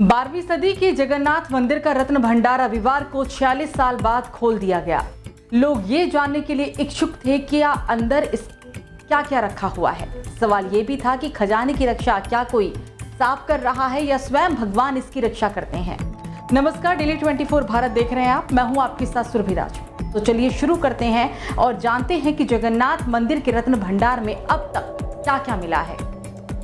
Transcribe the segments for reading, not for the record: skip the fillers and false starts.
12वीं सदी के जगन्नाथ मंदिर का रत्न भंडार रविवार को 46 साल बाद खोल दिया गया। लोग ये जानने के लिए इच्छुक थे कि अंदर क्या क्या रखा हुआ है। सवाल ये भी था कि खजाने की रक्षा क्या कोई सांप कर रहा है या स्वयं भगवान इसकी रक्षा करते हैं। नमस्कार, डेली 24 भारत देख रहे हैं आप। मैं हूं आपके साथ सुरभि राज। तो चलिए शुरू करते हैं और जानते हैं कि जगन्नाथ मंदिर के रत्न भंडार में अब तक क्या क्या मिला है।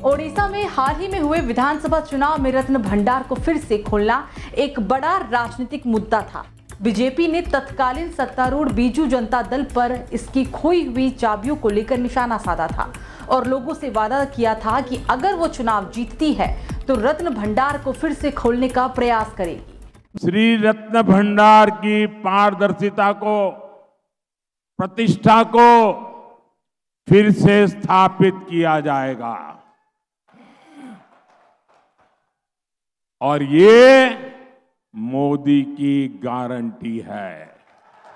ओडिशा में हाल ही में हुए विधानसभा चुनाव में रत्न भंडार को फिर से खोलना एक बड़ा राजनीतिक मुद्दा था। बीजेपी ने तत्कालीन सत्तारूढ़ बीजू जनता दल पर इसकी खोई हुई चाबियों को लेकर निशाना साधा था और लोगों से वादा किया था कि अगर वो चुनाव जीतती है तो रत्न भंडार को फिर से खोलने का प्रयास करेगी। श्री रत्न भंडार की पारदर्शिता को, प्रतिष्ठा को फिर से स्थापित किया जाएगा और ये मोदी की गारंटी है।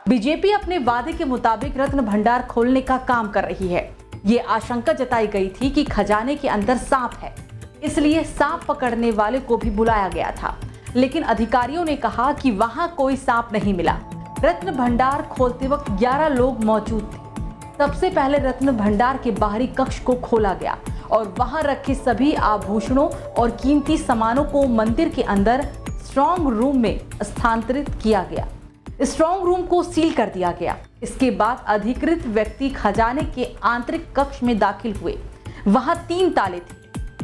बीजेपी अपने वादे के मुताबिक रत्न भंडार खोलने का काम कर रही है। ये आशंका जताई गई थी कि खजाने के अंदर सांप है, इसलिए सांप पकड़ने वाले को भी बुलाया गया था, लेकिन अधिकारियों ने कहा कि वहां कोई सांप नहीं मिला। रत्न भंडार खोलते वक्त 11 लोग मौजूद थे। सबसे पहले रत्न भंडार के बाहरी कक्ष को खोला गया और वहां रखे सभी आभूषणों और कीमती सामानों को मंदिर के अंदर स्ट्रांग रूम में स्थानांतरित किया गया। स्ट्रांग रूम को सील कर दिया गया। इसके बाद अधिकृत व्यक्ति खजाने के आंतरिक कक्ष में दाखिल हुए। वहां 3 ताले थे।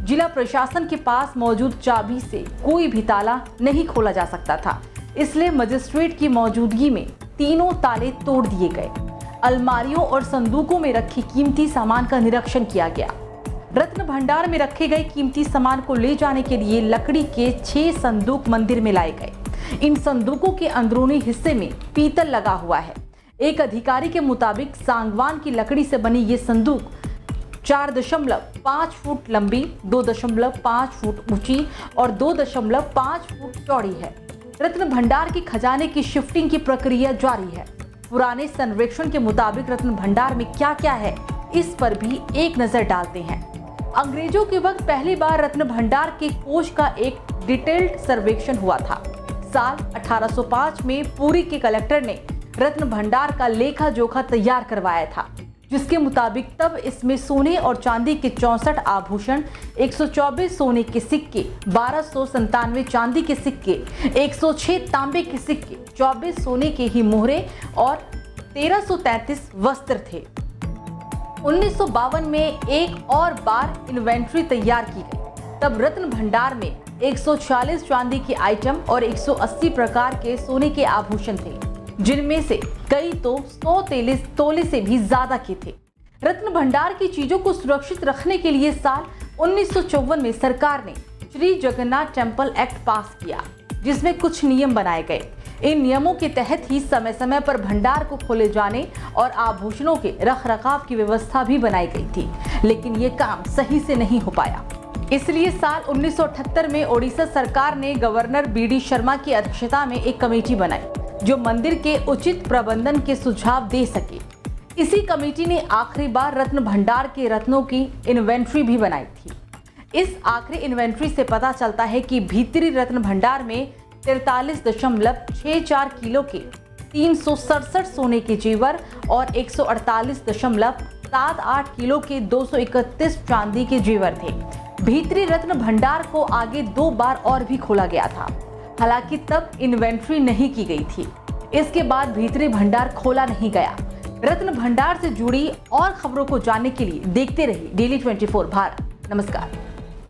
जिला प्रशासन के पास मौजूद चाबी से कोई भी ताला नहीं खोला जा सकता था, इसलिए मजिस्ट्रेट की मौजूदगी में तीनों ताले तोड़ दिए गए। अलमारियों और संदूकों में रखे कीमती सामान का निरीक्षण किया गया। रत्न भंडार में रखे गए कीमती सामान को ले जाने के लिए लकड़ी के 6 संदूक मंदिर में लाए गए। इन संदूकों के अंदरूनी हिस्से में पीतल लगा हुआ है। एक अधिकारी के मुताबिक सांगवान की लकड़ी से बनी ये संदूक 4.5 फुट लंबी, 2.5 फुट ऊंची और 2.5 फुट चौड़ी है। रत्न भंडार की खजाने की शिफ्टिंग की प्रक्रिया जारी है। पुराने सर्वेक्षण के मुताबिक रत्न भंडार में क्या क्या है, इस पर भी एक नजर डालते हैं। अंग्रेजों के वक्त पहली बार रत्न भंडार के कोष का एक डिटेल्ड सर्वेक्षण हुआ था। साल 1805 में पुरी के कलेक्टर ने रत्न भंडार का लेखा जोखा तैयार करवाया था, जिसके मुताबिक तब इसमें सोने और चांदी के 64 आभूषण, 124 सोने के सिक्के, 1297 चांदी के सिक्के, 106 तांबे के सिक्के, 24 सोने के ही मोहरे और 1333 वस्त्र थे। 1952 में एक और बार इन्वेंट्री तैयार की गई। तब रत्न भंडार में 140 चांदी के आइटम और 180 प्रकार के सोने के आभूषण थे, जिनमें से कई तो 100 तोले से भी ज्यादा के थे। रत्न भंडार की चीजों को सुरक्षित रखने के लिए साल 1954 में सरकार ने श्री जगन्नाथ टेम्पल एक्ट पास किया, जिसमें कुछ नियम बनाए गए। इन नियमों के तहत ही समय समय पर भंडार को खोले जाने और आभूषणों के रखरखाव की व्यवस्था भी बनाई गई थी, लेकिन ये काम सही से नहीं हो पाया। इसलिए साल 1978 में ओडिशा सरकार ने गवर्नर BD शर्मा की अध्यक्षता में एक कमेटी बनाई, जो मंदिर के उचित प्रबंधन के सुझाव दे सके। इसी कमेटी ने आखिरी बार रत्न भंडार के रत्नों की इन्वेंट्री भी बनाई थी। इस आखिरी इन्वेंट्री से पता चलता है कि भीतरी रत्न भंडार में 43.64 किलो के 367 सोने के जेवर और 148.78 किलो के 231 चांदी के जेवर थे। भीतरी रत्न भंडार को आगे 2 बार और भी खोला गया था, हालांकि तब इन्वेंट्री नहीं की गई थी। इसके बाद भीतरी भंडार खोला नहीं गया। रत्न भंडार से जुड़ी और खबरों को जानने के लिए देखते रहिए डेली 24 भारत। नमस्कार।